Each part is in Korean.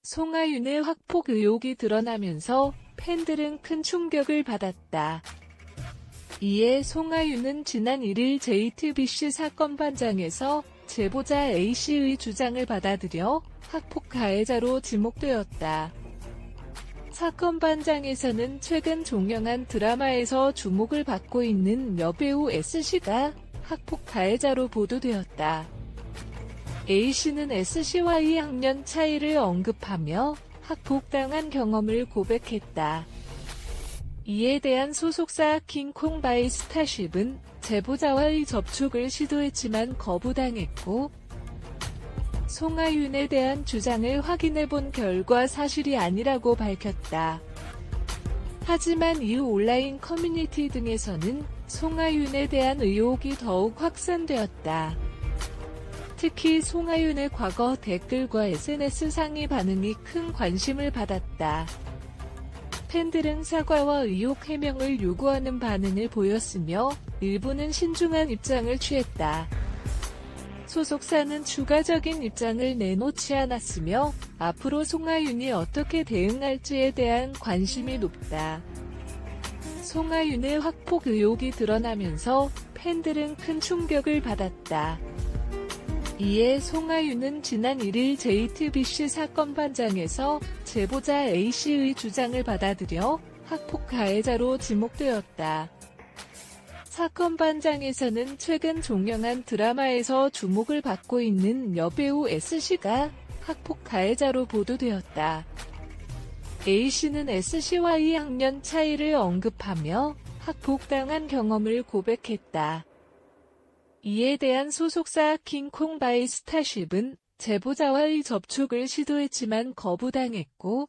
송하윤의 확폭 의혹이 드러나면서 팬들은 큰 충격을 받았다. 이에 송하윤은 지난 1일 JTBC 사건 반장에서 제보자 A씨의 주장을 받아들여 확폭 가해자로 지목되었다. 사건 반장에서는 최근 종영한 드라마에서 주목을 받고 있는 여배우 S씨가 확폭 가해자로 보도되었다. A씨는 S씨와 2학년 차이를 언급하며 학폭당한 경험을 고백했다. 이에 대한 소속사 킹콩 바이 스타쉽은 제보자와의 접촉을 시도했지만 거부당했고, 송하윤에 대한 주장을 확인해본 결과 사실이 아니라고 밝혔다. 하지만 이후 온라인 커뮤니티 등에서는 송하윤에 대한 의혹이 더욱 확산되었다. 특히 송하윤의 과거 댓글과 SNS 상의 반응이 큰 관심을 받았다. 팬들은 사과와 의혹 해명을 요구하는 반응을 보였으며 일부는 신중한 입장을 취했다. 소속사는 추가적인 입장을 내놓지 않았으며 앞으로 송하윤이 어떻게 대응할지에 대한 관심이 높다. 송하윤의 확폭 의혹이 드러나면서 팬들은 큰 충격을 받았다. 이에 송하윤은 지난 1일 JTBC 사건 반장에서 제보자 A씨의 주장을 받아들여 확폭 가해자로 지목되었다. 사건 반장에서는 최근 종영한 드라마에서 주목을 받고 있는 여배우 S씨가 학폭 가해자로 보도되었다. A씨는 S씨와 2학년 차이를 언급하며 학폭당한 경험을 고백했다. 이에 대한 소속사 킹콩 바이 스타쉽은 제보자와의 접촉을 시도했지만 거부당했고,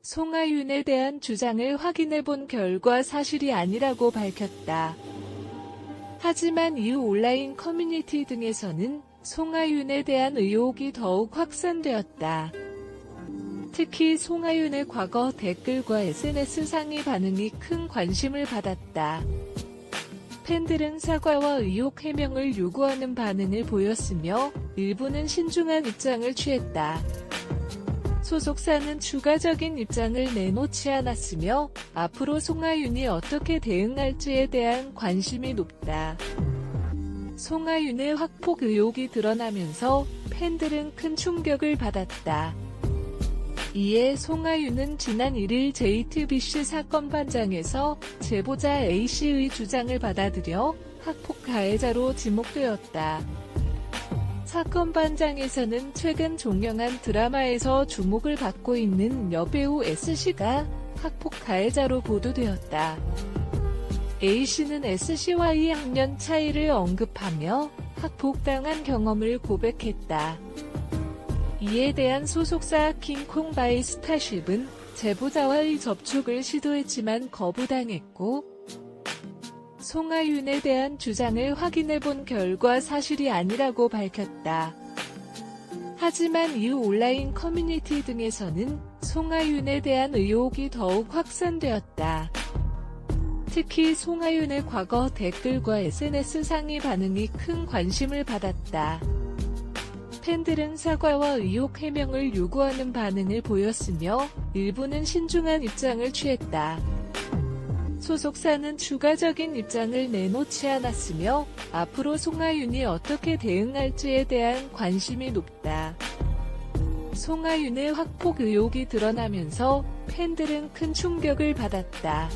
송하윤에 대한 주장을 확인해본 결과 사실이 아니라고 밝혔다. 하지만 이후 온라인 커뮤니티 등에서는 송하윤에 대한 의혹이 더욱 확산되었다. 특히 송하윤의 과거 댓글과 SNS 상의 반응이 큰 관심을 받았다. 팬들은 사과와 의혹 해명을 요구하는 반응을 보였으며 일부는 신중한 입장을 취했다. 소속사는 추가적인 입장을 내놓지 않았으며 앞으로 송하윤이 어떻게 대응할지에 대한 관심이 높다. 송하윤의 확폭 의혹이 드러나면서 팬들은 큰 충격을 받았다. 이에 송하윤은 지난 1일 JTBC 사건 반장에서 제보자 A씨의 주장을 받아들여 학폭 가해자로 지목되었다. 사건 반장에서는 최근 종영한 드라마에서 주목을 받고 있는 여배우 S씨가 학폭 가해자로 보도되었다. A씨는 S씨와 2학년 차이를 언급하며 학폭당한 경험을 고백했다. 이에 대한 소속사 킹콩 바이 스타쉽은 제보자와의 접촉을 시도했지만 거부당했고, 송하윤에 대한 주장을 확인해본 결과 사실이 아니라고 밝혔다. 하지만 이후 온라인 커뮤니티 등에서는 송하윤에 대한 의혹이 더욱 확산되었다. 특히 송하윤의 과거 댓글과 SNS 상의 반응이 큰 관심을 받았다. 팬들은 사과와 의혹 해명을 요구하는 반응을 보였으며 일부는 신중한 입장을 취했다. 소속사는 추가적인 입장을 내놓지 않았으며 앞으로 송하윤이 어떻게 대응할지에 대한 관심이 높다. 송하윤의 확폭 의혹이 드러나면서 팬들은 큰 충격을 받았다.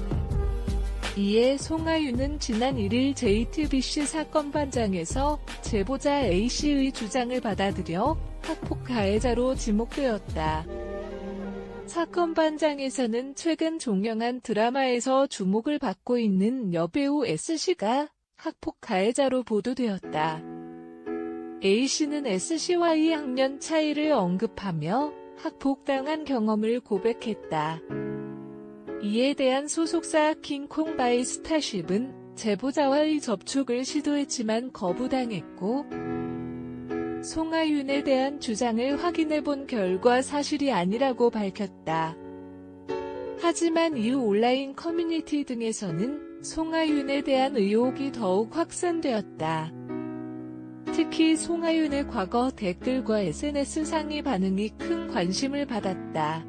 이에 송하윤은 지난 1일 JTBC 사건 반장에서 제보자 A씨의 주장을 받아들여 학폭 가해자로 지목되었다. 사건 반장에서는 최근 종영한 드라마에서 주목을 받고 있는 여배우 S씨가 학폭 가해자로 보도되었다. A씨는 S씨와 2학년 차이를 언급하며 학폭당한 경험을 고백했다. 이에 대한 소속사 킹콩 바이 스타쉽은 제보자와의 접촉을 시도했지만 거부당했고, 송하윤에 대한 주장을 확인해본 결과 사실이 아니라고 밝혔다. 하지만 이후 온라인 커뮤니티 등에서는 송하윤에 대한 의혹이 더욱 확산되었다. 특히 송하윤의 과거 댓글과 SNS 상의 반응이 큰 관심을 받았다.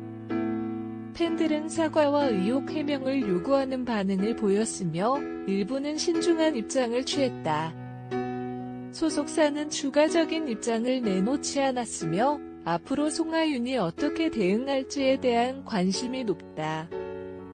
팬들은 사과와 의혹 해명을 요구하는 반응을 보였으며 일부는 신중한 입장을 취했다. 소속사는 추가적인 입장을 내놓지 않았으며 앞으로 송하윤이 어떻게 대응할지에 대한 관심이 높다.